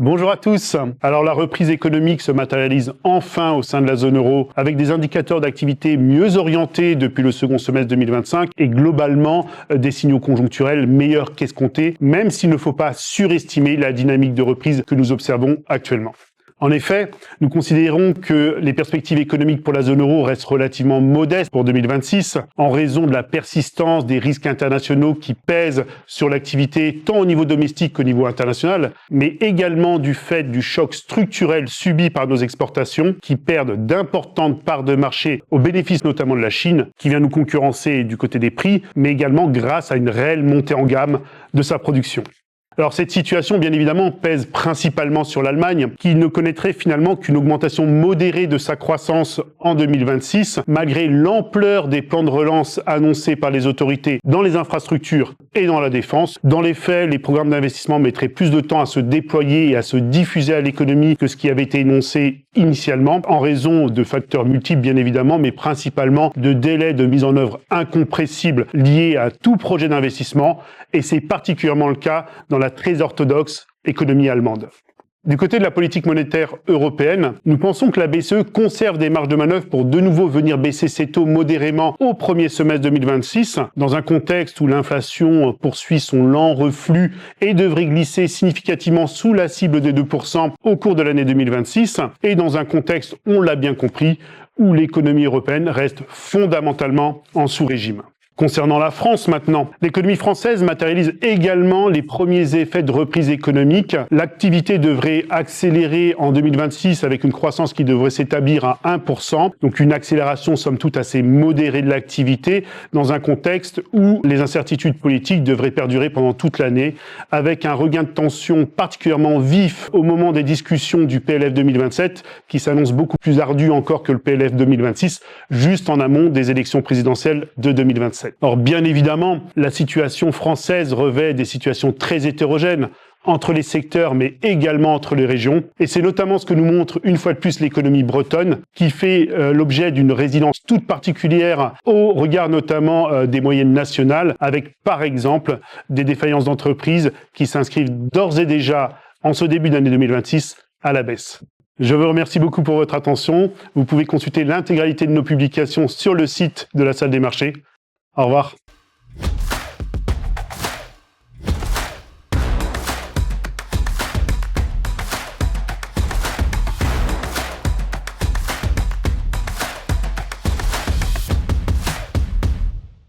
Bonjour à tous. Alors la reprise économique se matérialise enfin au sein de la zone euro avec des indicateurs d'activité mieux orientés depuis le second semestre 2025 et globalement des signaux conjoncturels meilleurs qu'escomptés, même s'il ne faut pas surestimer la dynamique de reprise que nous observons actuellement. En effet, nous considérons que les perspectives économiques pour la zone euro restent relativement modestes pour 2026 en raison de la persistance des risques internationaux qui pèsent sur l'activité tant au niveau domestique qu'au niveau international, mais également du fait du choc structurel subi par nos exportations qui perdent d'importantes parts de marché au bénéfice notamment de la Chine qui vient nous concurrencer du côté des prix, mais également grâce à une réelle montée en gamme de sa production. Alors cette situation, bien évidemment, pèse principalement sur l'Allemagne, qui ne connaîtrait finalement qu'une augmentation modérée de sa croissance en 2026, malgré l'ampleur des plans de relance annoncés par les autorités dans les infrastructures et dans la défense. Dans les faits, les programmes d'investissement mettraient plus de temps à se déployer et à se diffuser à l'économie que ce qui avait été énoncé initialement, en raison de facteurs multiples, bien évidemment, mais principalement de délais de mise en œuvre incompressibles liés à tout projet d'investissement, et c'est particulièrement le cas dans la très orthodoxe économie allemande. Du côté de la politique monétaire européenne, nous pensons que la BCE conserve des marges de manœuvre pour de nouveau venir baisser ses taux modérément au premier semestre 2026, dans un contexte où l'inflation poursuit son lent reflux et devrait glisser significativement sous la cible des 2% au cours de l'année 2026, et dans un contexte, on l'a bien compris, où l'économie européenne reste fondamentalement en sous-régime. Concernant la France maintenant, l'économie française matérialise également les premiers effets de reprise économique. L'activité devrait accélérer en 2026 avec une croissance qui devrait s'établir à 1%, donc une accélération somme toute assez modérée de l'activité dans un contexte où les incertitudes politiques devraient perdurer pendant toute l'année avec un regain de tension particulièrement vif au moment des discussions du PLF 2027 qui s'annonce beaucoup plus ardu encore que le PLF 2026, juste en amont des élections présidentielles de 2027. Or, bien évidemment, la situation française revêt des situations très hétérogènes entre les secteurs, mais également entre les régions. Et c'est notamment ce que nous montre une fois de plus l'économie bretonne, qui fait l'objet d'une résilience toute particulière au regard notamment des moyennes nationales, avec par exemple des défaillances d'entreprises qui s'inscrivent d'ores et déjà en ce début d'année 2026 à la baisse. Je vous remercie beaucoup pour votre attention. Vous pouvez consulter l'intégralité de nos publications sur le site de la Salle des marchés. Au revoir.